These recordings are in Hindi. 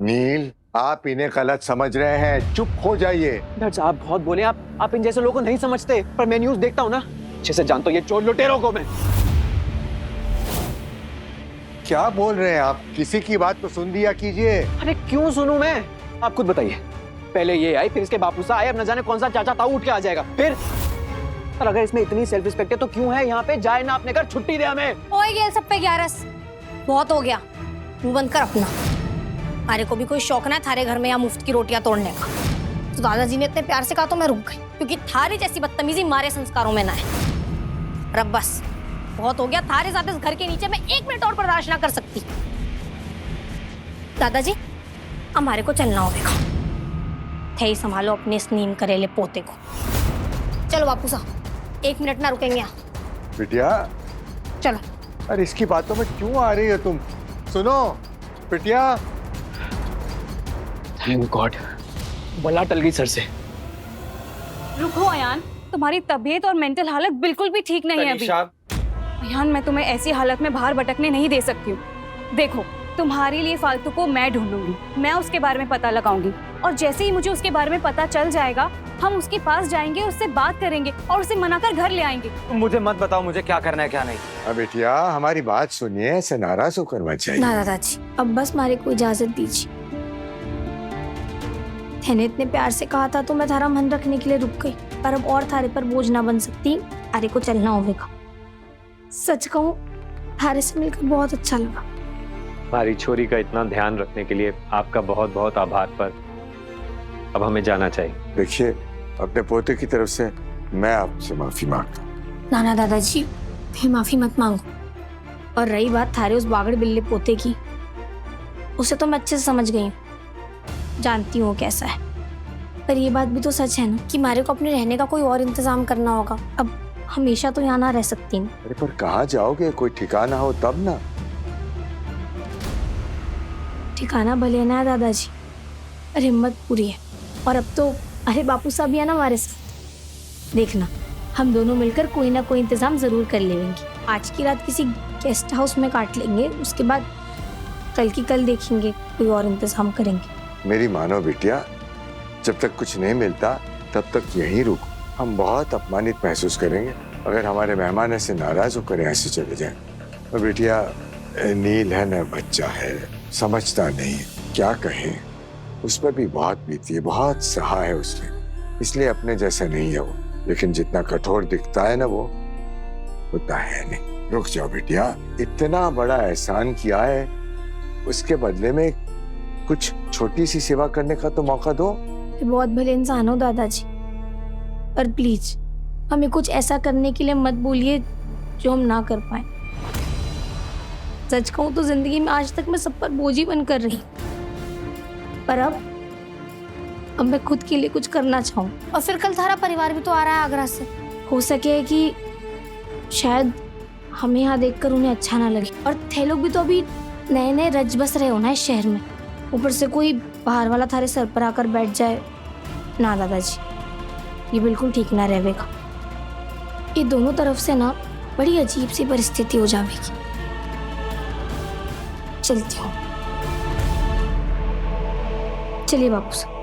नील, आप इन्हें गलत समझ रहे हैं, चुप हो जाइए। डॉक्टर साहब बहुत बोले, आप इन जैसे लोगों को नहीं समझते, पर मैं न्यूज़ देखता हूँ ना, अच्छे से जानता हूँ ये चोर लुटेरों को मैं। क्या बोल रहे हैं आप? किसी की बात तो सुन लिया कीजिए। अरे क्यों सुनूं मैं? आप खुद बताइए। पहले ये आई, फिर इसके बापू सा आए, अब न जाने कौन सा चाचा ताऊ उठ के आ जाएगा। फिर पर अगर इसमें इतनी सेल्फ रिस्पेक्ट है तो क्यों है यहाँ पे? जाए ना अपने घर, छुट्टी दे हमें। ओए ये सब पे 11 बहुत हो गया, मुंह बंद कर अपना। हमारे को भी कोई शौक ना है थारे घर में या मुफ्त की रोटियां तोड़ने का। तो दादाजी ने इतने प्यार से कहा तो मैं रुक गई, क्योंकि थारी जैसी बदतमीजी हमारे संस्कारों में ना है। रब बस बहुत हो गया, थारे साथ इस घर के नीचे मैं 1 मिनट और बर्दाश्त ना कर सकती। दादाजी हमारे को चलना होगा, थे ही संभालो अपने इस नीम करेले पोते को। चलो बापू साहब 1 मिनट ना रुकेंगे यहाँ। बिटिया, चलो। अरे इसकी बातों में क्यों आ रही है तुम? सुनो बिटिया। थैंक गॉड, बला टल गई सर से। रुको अयान, तुम्हारी तबीयत और मेंटल हालत बिल्कुल भी ठीक नहीं है अभी। अयान मैं तुम्हें ऐसी हालत में बाहर भटकने नहीं दे सकती हूँ। देखो तुम्हारे लिए फालतू को मैं ढूंढूंगी, मैं उसके बारे में पता लगाऊंगी, और जैसे ही मुझे उसके बारे में पता चल जाएगा हम उसके पास जाएंगे, उससे बात करेंगे और उसे मनाकर घर ले आएंगे। मुझे मत बताओ मुझे क्या करना है क्या नहीं। अब बिटिया हमारी बात सुनिए, ऐसे नाराज होकर मत जाइए। ना दादाजी अब बस हमारे को इजाजत दीजिए। मैंने इतने प्यार से कहा था तो मैं थारा मन रखने के लिए रुक गई, पर अब और थारे पर बोझ ना बन सकती, थारे को चलना होगा। सच कहूँ थारे से मिलकर बहुत अच्छा लगा। हमारी छोरी का इतना ध्यान रखने के लिए आपका बहुत बहुत आभार, पर अब हमें जाना चाहिए। देखिए अपने पोते की तरफ से मैं आपसे माफी मांगता हूँ। ना दादाजी फिर माफी मत मांगो। और रही बात थारे उस बागड़ बिल्ले पोते की, उसे तो मैं अच्छे से समझ गई हूँ, जानती हूँ कैसा है। पर ये बात भी तो सच है ना कि हमारे को अपने रहने का कोई और इंतजाम करना होगा। अब हमेशा तो यहाँ ना रह सकती मैं। अरे पर कहाँ जाओगे? कोई ठिकाना हो तब ना। ठिकाना भले ना है दादाजी, पर हिम्मत पूरी है। और अब तो अरे बापू साहब भी है ना हमारे साथ। देखना हम दोनों मिलकर कोई ना कोई इंतजाम जरूर कर लेंगे। आज की रात किसी गेस्ट हाउस में काट लेंगे, उसके बाद कल की कल देखेंगे, कोई और इंतजाम करेंगे। मेरी मानो बिटिया, जब तक कुछ नहीं मिलता तब तक यहीं रुको। हम बहुत अपमानित महसूस करेंगे अगर हमारे मेहमान ऐसे नाराज होकर यहाँ से चले जाएं। और बिटिया नील है ना, बच्चा है, समझता नहीं है, क्या कहें। उस पर भी बहुत बीती है, बहुत सहा है उसने, इसलिए अपने जैसा नहीं है वो। लेकिन जितना कठोर दिखता है ना वो उतना है नहीं। रुक जाओ बिटिया, इतना बड़ा एहसान किया है, उसके बदले में कुछ छोटी सी सेवा करने का तो मौका दो। बहुत भले इंसान हो दादाजी, पर प्लीज हमें कुछ ऐसा करने के लिए मत बोलिए जो हम ना कर पाए। सच कहूं तो जिंदगी में आज तक मैं सब पर बोझ ही बन कर रही, पर अब मैं खुद के लिए कुछ करना चाहूँ। और फिर कल थारा परिवार भी तो आ रहा है आगरा से, हो सके कि शायद हमें यहाँ देखकर उन्हें अच्छा ना लगे। और थे लोग भी तो अभी नए नए रज बस रहे हो ना इस शहर में, ऊपर से कोई बाहर वाला थारे सर पर आकर बैठ जाए। ना दादाजी ये बिल्कुल ठीक ना रहेगा। ये दोनों तरफ से ना बड़ी अजीब सी परिस्थिति हो जाएगी। चलती हूँ। चलिए बापू साहब।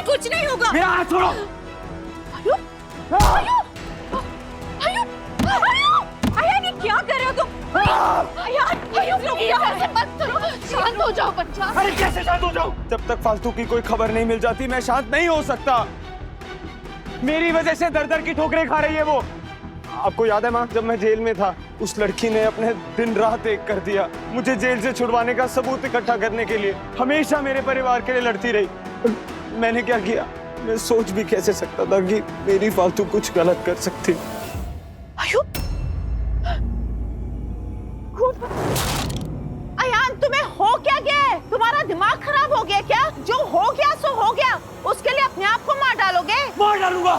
कुछ नहीं होगा। मेरा हाथ छोड़ो। आयु, आयु, आयु, आयु, आयु, ये क्या कर रहे हो तुम? आयु, मत करो, शांत हो जाओ बच्चा। अरे कैसे शांत हो जाऊं? जब तक फालतू की कोई खबर नहीं मिल जाती मैं शांत नहीं हो सकता। मेरी वजह से दर दर की ठोकरें खा रही है वो। आपको याद है माँ, जब मैं जेल में था उस लड़की ने अपने दिन रात एक कर दिया मुझे जेल से छुड़वाने का सबूत इकट्ठा करने के लिए। हमेशा मेरे परिवार के लिए लड़ती रही। मैंने क्या किया? मैं सोच भी कैसे सकता था कि मेरी फालतू कुछ गलत कर सकती। आयु, अयान तुम्हें हो क्या गया? तुम्हारा दिमाग खराब हो गया क्या? जो हो गया सो हो गया, उसके लिए अपने आप को मार डालोगे? मार डालूंगा।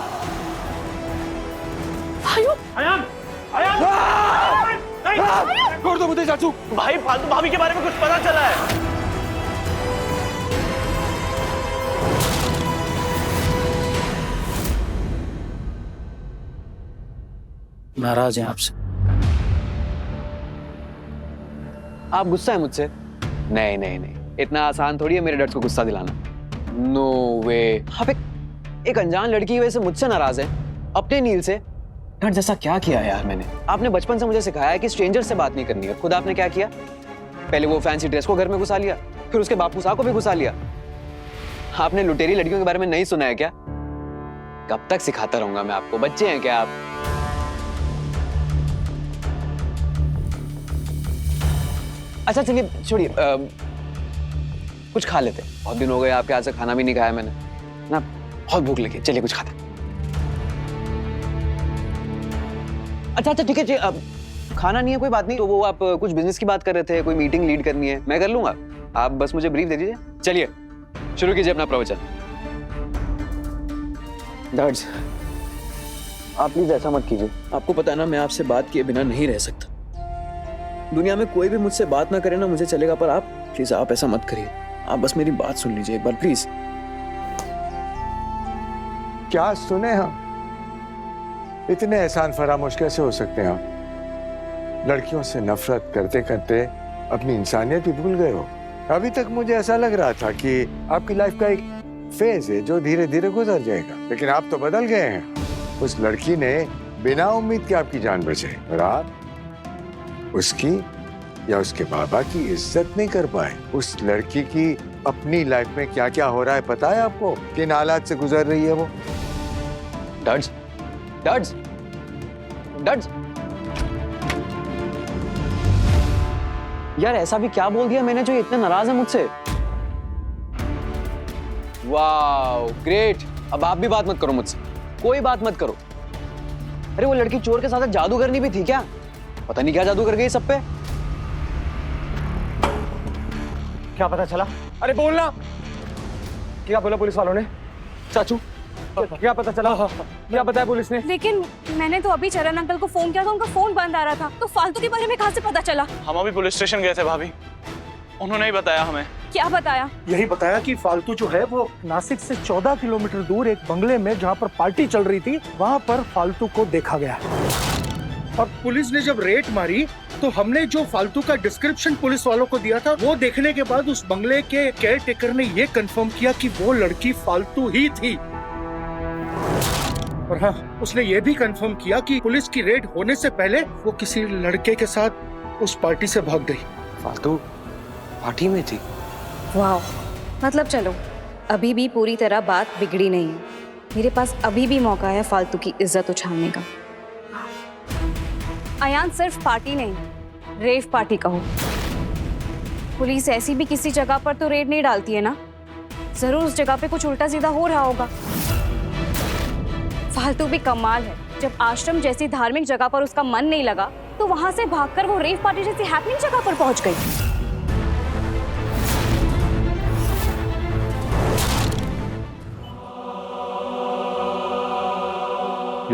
छोड़ दो मुझे चाचू। भाई फालतू भाभी के बारे में कुछ पता चला है? नाराज हैं आपसे। आप गुस्सा है मुझसे? नहीं नहीं नहीं, इतना आसान थोड़ी है मेरे डर को गुस्सा दिलाना। नो वे। आप एक अनजान लड़की की वजह से मुझसे नाराज है? अपने नील से? डर जैसा क्या किया यार मैंने? आपने बचपन से मुझे सिखाया है कि स्ट्रेंजर से बात नहीं करनी है। खुद आपने क्या किया? पहले वो फैंसी ड्रेस को घर में घुसा लिया, फिर उसके बापू साहब को भी घुसा लिया। आपने लुटेरी लड़कियों के बारे में नहीं सुना है क्या? कब तक सिखाता रहूंगा मैं आपको? बच्चे हैं क्या आप? अच्छा चलिए छोड़िए, कुछ खा लेते। बहुत दिन हो गए आपके हाथ से खाना भी नहीं खाया मैंने ना, बहुत भूख लगी। चलिए कुछ खाते। अच्छा ठीक है, अब खाना नहीं है कोई बात नहीं। तो वो आप कुछ बिजनेस की बात कर रहे थे, कोई मीटिंग लीड करनी है, मैं कर लूंगा। आप बस मुझे ब्रीफ दे दीजिए। चलिए शुरू कीजिए अपना प्रवचन। डैड्स, आप प्लीज ऐसा मत कीजिए। आपको पता है ना, मैं आपसे बात किए बिना नहीं रह सकता। दुनिया में कोई भी मुझसे बात ना करे ना, मुझे चलेगा, पर आप प्लीज आप ऐसा मत करिए। आप बस मेरी बात सुन लीजिए एक बार प्लीज। क्या सुने हम? इतने एहसान फरामोश कैसे हो सकते हैं आप? लड़कियों से नफरत करते करते अपनी इंसानियत भी भूल गए हो। अभी तक मुझे ऐसा लग रहा था कि आपकी लाइफ का एक फेज है जो धीरे धीरे गुजर जाएगा, लेकिन आप तो बदल गए हैं। उस लड़की ने बिना उम्मीद के आपकी जान बचाई और आप उसकी या उसके बाबा की इज्जत नहीं कर पाए। उस लड़की की अपनी लाइफ में क्या क्या हो रहा है पता है आपको? किन हालात से गुजर रही है वो? डैड्स, डैड्स, डैड्स, यार ऐसा भी क्या बोल दिया मैंने जो इतने नाराज है मुझसे? Wow great. अब आप भी बात मत करो मुझसे, कोई बात मत करो। अरे वो लड़की चोर के साथ जादू करनी भी थी क्या? पता नहीं क्या जादू कर गई सब पे। क्या पता चला? अरे बोलना, क्या बोला पुलिस वालों ने? चाचू क्या पता चला? क्या बताया पुलिस ने? लेकिन मैंने तो अभी चरण अंकल को फोन किया था, उनका फोन बंद आ रहा था, तो फालतू के बारे में कहाँ से पता चला? हम अभी पुलिस स्टेशन गए थे भाभी, उन्होंने ही बताया हमें। क्या बताया? यही बताया कि फालतू जो है वो नासिक से 14 किलोमीटर दूर एक बंगले में जहाँ पर पार्टी चल रही थी, वहाँ पर फालतू को देखा गया। और पुलिस ने जब रेड मारी तो हमने जो फालतू का डिस्क्रिप्शन पुलिस वालों को दिया था, वो देखने के बाद उस बंगले के केयर टेकर ने ये कंफर्म किया कि वो लड़की फालतू ही थी। और हाँ, उसने ये भी कंफर्म किया कि पुलिस की रेड होने से पहले वो किसी लड़के के साथ उस पार्टी से भाग गई। फालतू पार्टी में थी? वाह, मतलब चलो अभी भी पूरी तरह बात बिगड़ी नहीं है। मेरे पास अभी भी मौका है फालतू की इज्जत उछालने का। अयान सिर्फ पार्टी नहीं, रेव पार्टी कहो। पुलिस ऐसी भी किसी जगह पर तो रेड नहीं डालती है ना, जरूर उस जगह पे कुछ उल्टा सीधा हो रहा होगा। फालतू भी कमाल है, जब आश्रम जैसी धार्मिक जगह पर उसका मन नहीं लगा तो वहां से भागकर वो रेव पार्टी जैसी हैपनिंग जगह पर पहुंच गई।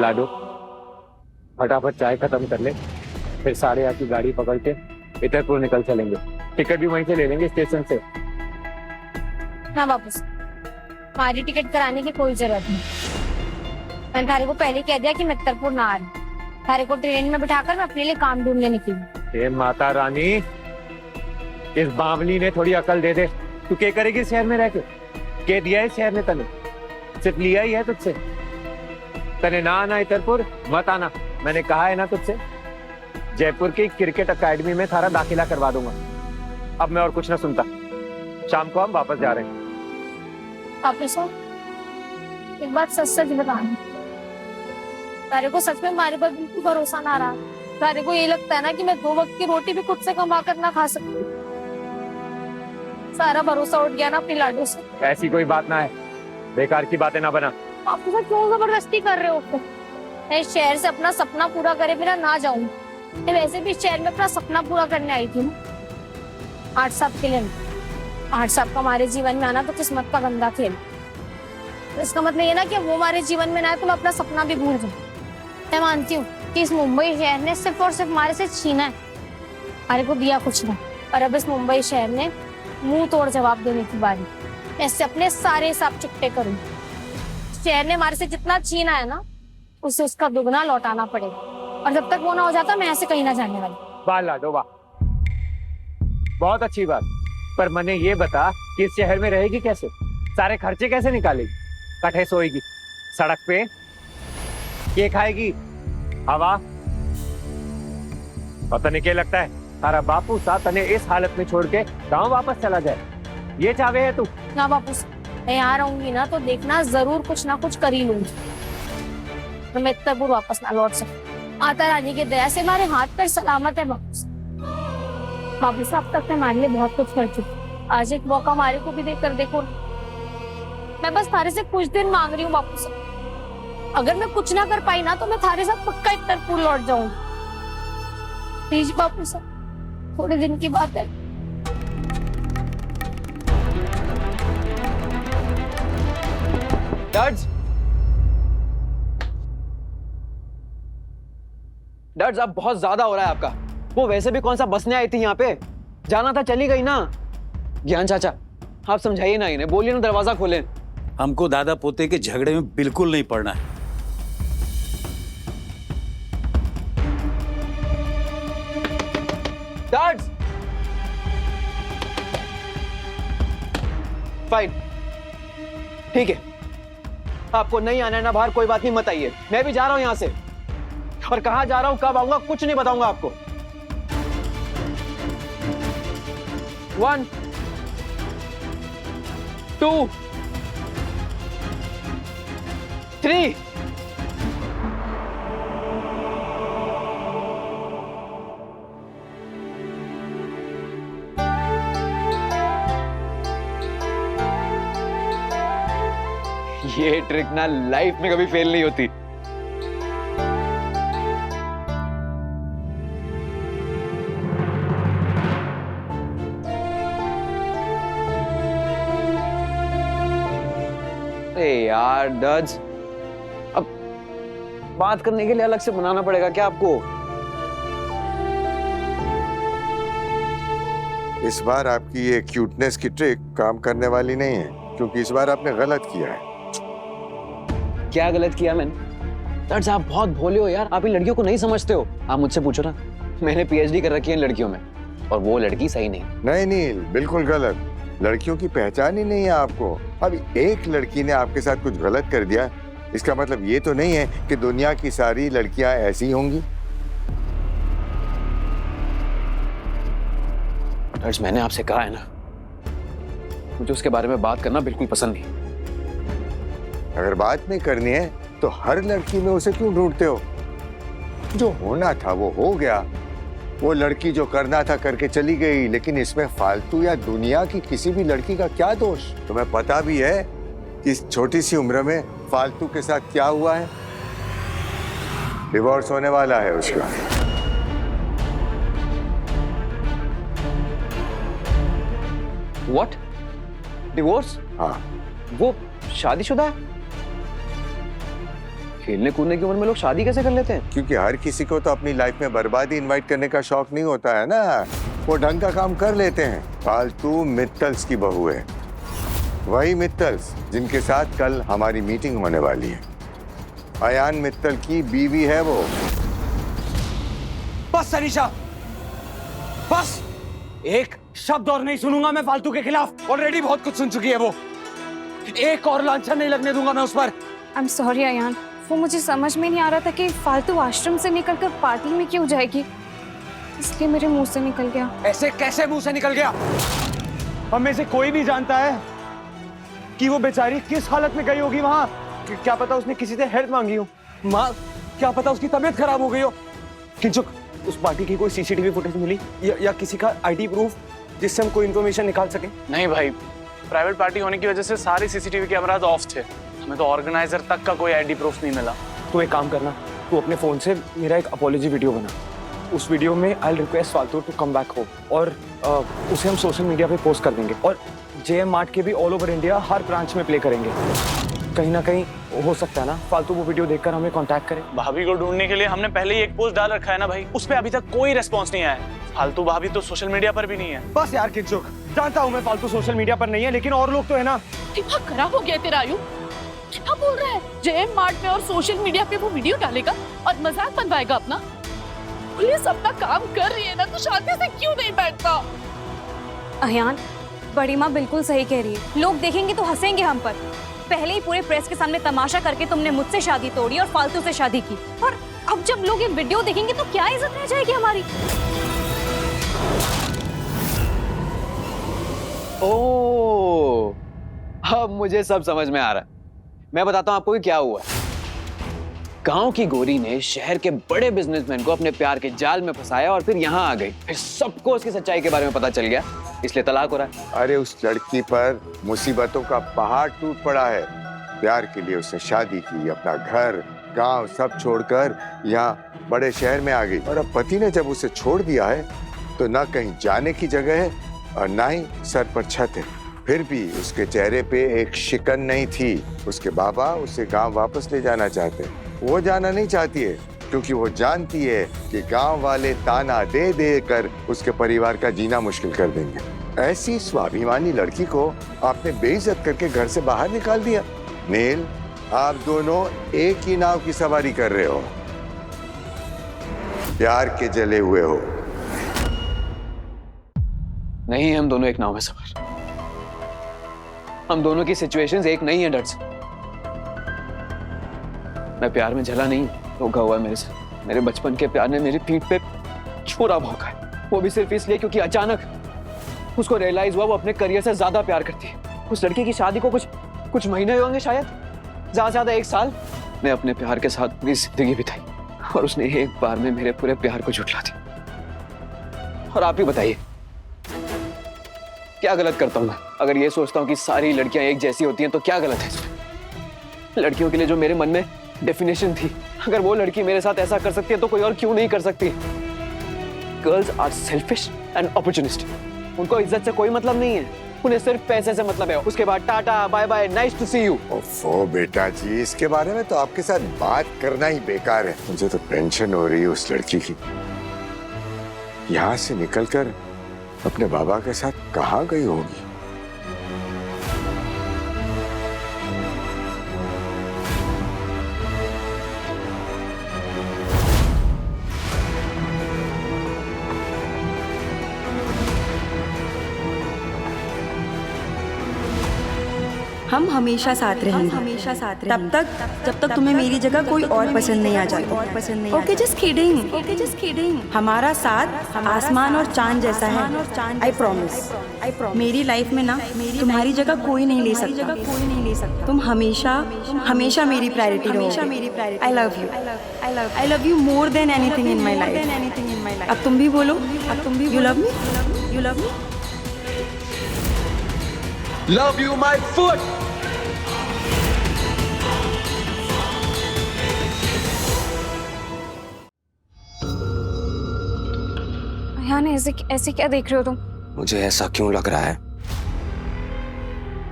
लाडो फटाफट चाय खत्म कर ले, फिर 8:30 की गाड़ी पकड़ के इतरपुर निकल चलेंगे। टिकट भी वहीं से ले लेंगे स्टेशन से। हाँ वापस, हमारी टिकट कराने की कोई जरूरत नहीं। मैंने थारे को पहले कह दिया कि मैं इतरपुर ना आ रही। थारे को ट्रेन में बिठाकर मैं अपने लिए काम ढूंढने निकली। हे माता रानी, इस बावली ने थोड़ी अकल दे दे। तू क्या करेगी शहर में रह के? क्या दिया है शहर ने तने? सिर्फ लिया ही है तुझसे। तने ना आना इतरपुर, मत आना। मैंने कहा है ना तुझसे, जयपुर की क्रिकेट एकेडमी में थारा दाखिला करवा दूंगा। अब मैं और कुछ ना सुनता। शाम को हम वापस जा रहे हैं। वापस हो? एक बात सच सच बताना, तारे को सच में हमारे पर बिल्कुल भरोसा ना रहा। तारे को ये लगता है ना कि मैं 2 वक्त की रोटी भी खुद से कमा कर ना खा सकती। सारा भरोसा उठ गया ना अपनी लाडो से। ऐसी कोई बात ना है, बेकार की बातें ना बना। आपके साथ क्यों जबरदस्ती कर रहे हो? मैं इस शहर से अपना सपना पूरा करे बिना ना जाऊं। मैं वैसे भी इस शहर में अपना सपना पूरा करने आई थी ना, 8 साल के लिए। 8 साल का हमारे जीवन में आना तो किस्मत का गंदा खेल। तो इसका मतलब ये ना कि वो हमारे जीवन में ना आए तो मैं अपना सपना भी भूल जाऊं। मैं मानती हूँ कि इस मुंबई शहर ने सिर्फ और सिर्फ हमारे से छीना है, हमारे को दिया कुछ नहीं। और अब इस मुंबई शहर ने मुंह तोड़ जवाब देने की बारी। मैं इससे अपने सारे हिसाब चिट्टे करूंगी। शहर ने हमारे से जितना छीना है ना, उसे उसका दुगना लौटाना पड़ेगा। और जब तक वो ना हो जाता, मैं ऐसे कहीं ना जाने वाली। वाह लाडो वाह, बहुत अच्छी बात। पर मने ये बता कि इस शहर में रहेगी कैसे, सारे खर्चे कैसे निकालेगी, कठे सोएगी सड़क पे, ये खाएगी हवा। पता नहीं क्या लगता है तारा बापू सा तने इस हालत में छोड़ के गांव वापस चला जाए, ये चाहे है तू? ना बापू, मैं यहाँ रहूंगी ना तो देखना जरूर कुछ ना कुछ कर ही लूंगी। तो मैं इतना दूर वापस ना लौट सकती। माता रानी की दया से हमारे हाथ पर सलामत है बापू। बापू साहब तक मैं हमारे लिए बहुत कुछ कर चुकी। आज एक मौका हमारे को भी देकर देखो। मैं बस थारे से कुछ दिन मांग रही हूँ बापू साहब। अगर मैं कुछ ना कर पाई ना तो मैं थारे साथ पक्का इत्तरपुर लौट जाऊंगी। प्लीज बापू साहब, थोड़े दिन की बात है। डैड्स अब बहुत ज्यादा हो रहा है आपका। वो वैसे भी कौन सा बसने आई थी यहाँ पे, जाना था चली गई ना। ज्ञान चाचा आप समझाइए ना इन्हें, बोलिए ना दरवाजा खोलें। हमको दादा पोते के झगड़े में बिल्कुल नहीं पड़ना है। डैड्स फाइन, ठीक है, आपको नहीं आना है ना बाहर, कोई बात नहीं, मत आइए। मैं भी जा रहा हूं यहां से, और कहां जा रहा हूं कब आऊंगा कुछ नहीं बताऊंगा आपको। 1 2 3 ये ट्रिक ना लाइफ में कभी फेल नहीं होती। अरे यार डज, अब बात करने के लिए अलग से बनाना पड़ेगा क्या आपको? इस बार आपकी ये क्यूटनेस की ट्रिक काम करने वाली नहीं है, क्योंकि इस बार आपने गलत किया है। क्या गलत किया मैंने? डज आप बहुत भोले हो यार, आप इन लड़कियों को नहीं समझते हो। आप मुझसे पूछो ना, मैंने पीएचडी कर रखी है इन लड़कियों में, और वो लड़की सही नहीं। नहीं नील, बिल्कुल गलत। लड़कियों की पहचान ही नहीं है आपको। अब एक लड़की ने आपके साथ कुछ गलत कर दिया, इसका मतलब ये तो नहीं है कि दुनिया की सारी लड़कियां ऐसी होंगी। डज मैंने आपसे कहा है ना, मुझे उसके बारे में बात करना बिल्कुल पसंद नहीं। अगर बात नहीं करनी है तो हर लड़की में उसे क्यों ढूंढते हो? जो होना था वो हो गया। वो लड़की जो करना था करके चली गई, लेकिन इसमें फालतू या दुनिया की किसी भी लड़की का क्या दोष? तुम्हें पता भी है कि इस छोटी सी उम्र में फालतू के साथ क्या हुआ है? डिवोर्स होने वाला है उसका। What? डिवोर्स? हाँ। वो शादीशुदा है? खेलने कूदने की उम्र में लोग शादी कैसे कर लेते हैं? क्योंकि हर किसी को तो अपनी लाइफ में बर्बादी इनवाइट करने का शौक नहीं होता है ना। वो ढंग का काम कर लेते हैं। फालतू मित्तल्स की बहू है, वही मित्तल्स जिनके साथ कल हमारी मीटिंग होने वाली है। अयान मित्तल की बीवी है वो। बस सनीशा, बस एक शब्द और नहीं सुनूंगा मैं फालतू के खिलाफ। ऑलरेडी बहुत कुछ सुन चुकी है वो। एक और लांछन नहीं लगने दूंगा मैं उस पर। आई एम सॉरी अयान, वो मुझे समझ में नहीं आ रहा था कि फालतू आश्रम से निकलकर पार्टी में क्यों जाएगी, इसलिए मेरे मुंह से निकल गया। ऐसे कैसे मुंह से निकल गया? हम में से कोई भी जानता है कि वो बेचारी किस हालत में गई होगी वहां। क्या पता उसने किसी से हेल्प मांगी हो। माँ, क्या पता उसकी तबीयत खराब हो गई हो। किंचुक, उस पार्टी की कोई सीसीटीवी फुटेज मिली या किसी का आईडी प्रूफ जिससे हम कोई इन्फॉर्मेशन निकाल सके? नहीं भाई, प्राइवेट पार्टी होने की वजह से सारे सीसीटीवी कैमरास ऑफ थे। हमें तो ऑर्गेनाइजर तक का कोई आईडी प्रूफ नहीं मिला। तू एक काम करना, तू अपने फोन से मेरा एक अपॉलॉजी वीडियो बना। उस वीडियो में आई रिक्वेस्ट फालतू टू कम बैक होम, और उसे हम सोशल मीडिया पे पोस्ट कर देंगे। और जेएम मार्ट के भी ऑल ओवर इंडिया हर ब्रांच में प्ले करेंगे। कहीं ना कहीं हो सकता है ना फालतू वो वीडियो देखकर हमें कांटेक्ट करे। भाभी को ढूंढने के लिए हमने पहले ही एक पोस्ट डाल रखा है ना भाई, उस पे अभी तक कोई रेस्पॉन्स नहीं आया है। फालतू भाभी तो सोशल मीडिया पर भी नहीं है। बस यार किंचुक, जानता हूँ मैं फालतू सोशल मीडिया पर नहीं है, लेकिन और लोग तो है ना। दिमाग खराब हो गया तेरा आयु, क्या बोल रहा है? जेएम मार्ट में और सोशल मीडिया पे वो वीडियो डालेगा और मजाक बनवाएगा अपना। पुलिस अपना काम कर रही है ना, तो शांति से क्यों नहीं बैठता? अयान, बड़ी माँ बिल्कुल सही कह रही है, लोग देखेंगे तो हंसेंगे हम पर। पहले ही पूरे प्रेस के सामने तमाशा करके तुमने मुझसे शादी तोड़ी और फालतू से शादी की, और अब जब लोग ये वीडियो देखेंगे तो क्या इज्जत रह जाएगी हमारी? ओह, अब मुझे सब समझ में आ रहा है। मैं बताता हूं आपको कि क्या हुआ। गांव की गोरी ने शहर के बड़े बिजनेसमैन को अपने प्यार के जाल में फंसाया और फिर यहाँ आ गई। फिर सबको उसकी सच्चाई के बारे में पता चल गया, इसलिए तलाक हो रहा है। अरे उस लड़की पर मुसीबतों का पहाड़ टूट पड़ा है। प्यार के लिए उसने शादी की, अपना घर गांव सब छोड़कर यहाँ बड़े शहर में आ गई, और अब पति ने जब उसे छोड़ दिया है तो ना कहीं जाने की जगह है और ना ही सर पर छत है। फिर भी उसके चेहरे पे एक शिकन नहीं थी। उसके बाबा उसे गांव वापस ले जाना चाहते हैं। वो जाना नहीं चाहती है क्योंकि वो जानती है कि गांव वाले ताना दे दे कर उसके परिवार का जीना मुश्किल कर देंगे। ऐसी स्वाभिमानी लड़की को आपने बेइज्जत करके घर से बाहर निकाल दिया। नील, आप दोनों एक ही नाव की सवारी कर रहे हो, प्यार के जले हुए हो। नहीं, हम दोनों एक नाव में सवार। हम दोनों की सिचुएशंस एक नहीं है डर्स। मैं प्यार में जला नहीं, धोखा हुआ है मेरे से। मेरे बचपन के प्यार ने मेरी पीठ पे छुरा भौंका है, वो भी सिर्फ इसलिए क्योंकि अचानक उसको रियलाइज हुआ वो अपने करियर से ज्यादा प्यार करती है। उस लड़की की शादी को कुछ महीने हुए होंगे, शायद ज्यादा से ज्यादा 1 साल। मैं अपने प्यार के साथ पूरी जिंदगी बिताई और उसने एक बार में मेरे पूरे प्यार को झुठला दिया। और आप ही बताइए, क्या गलत करता हूं मैं? अगर ये सोचता हूं कि सारी लड़कियां एक जैसी होती हैं तो क्या गलत है इसमें? लड़कियों के लिए जो मेरे मन में डेफिनेशन थी, अगर वो लड़की मेरे साथ ऐसा कर सकती है तो कोई और क्यों नहीं कर सकती? Girls are selfish and opportunistic. उनको इज्जत से कोई मतलब नहीं है, उन्हें सिर्फ पैसे से मतलब है। उसके बाद tata bye bye, nice to see you. ओफो बेटा जी, इसके बारे में तो आपके साथ बात करना ही बेकार है। मुझे तो टेंशन हो रही है उस लड़की की। यहाँ से निकलकर अपने बाबा के साथ कहाँ गई होगी? हम हमेशा साथ रहेंगे, तब तक जब तक तुम्हें मेरी जगह कोई और पसंद नहीं आ जाए। Okay, just kidding. हमारा साथ आसमान और चांद जैसा है। I promise. मेरी लाइफ में ना तुम्हारी जगह कोई नहीं ले सकता। तुम हमेशा मेरी प्रायोरिटी रहोगे। I love you more than anything in my life. अब तुम भी बोलो, you love me. Love you, my foot. Ayaan, ऐसे क्या देख रहे हो तुम? मुझे ऐसा क्यों लग रहा है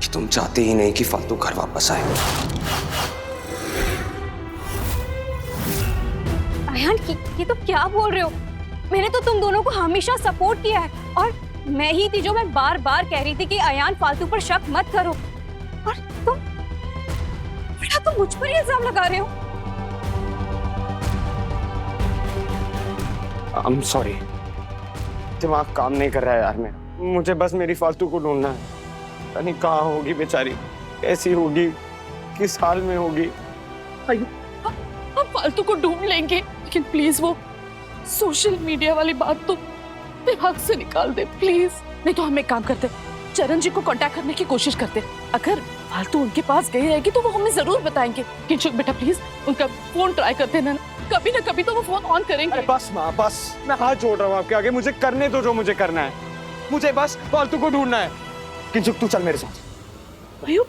कि तुम चाहते ही नहीं कि फालतू घर वापस आए। अयान, ये तो क्या बोल रहे हो? मैंने तो तुम दोनों को हमेशा सपोर्ट किया है, और मैं ही थी जो मैं बार बार कह रही थी कि अयान फालतू पर शक मत करो, और तुम बेटा तुम मुझ पर ही इल्जाम लगा रहे हो। I'm sorry, दिमाग काम नहीं कर रहा है यार मेरा। मुझे बस मेरी फालतू को ढूंढना है। पता नहीं कहाँ होगी बेचारी, कैसी होगी, किस हाल में होगी। हम फालतू को ढूंढ लेंगे, लेकिन प्लीज वो सोशल मीडिया वाली बात तो दिमाग से निकाल दे प्लीज। नहीं तो हम एक काम करते, चरण जी को कांटेक्ट करने की कोशिश करते। अगर फालतू उनके पास गई रहेगी तो वो हमें जरूर बताएंगे। किंचुक बेटा प्लीज उनका फोन ट्राई करते ना कभी तो वो फोन ऑन करेंगे। अरे बस माँ, बस मैं हाथ जोड़ रहा हूँ आपके आगे। मुझे करने दो जो मुझे करना है। मुझे बस फालतू को ढूंढना है। किंचुक तू चल मेरे साथ। आयुब,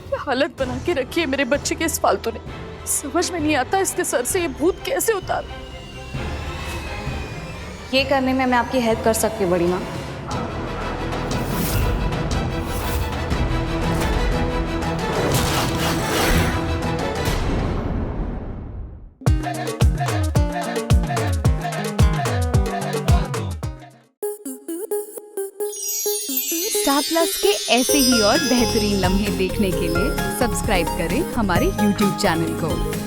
क्या हालत बना के रखी है मेरे बच्चे के इस फालतू ने। समझ में नहीं आता इसके सर से ये भूत कैसे उतार। ये करने में मैं आपकी हेल्प कर सकती हूँ बड़ी माँ। स्टार प्लस के ऐसे ही और बेहतरीन लम्हे देखने के लिए सब्सक्राइब करें हमारे YouTube चैनल को।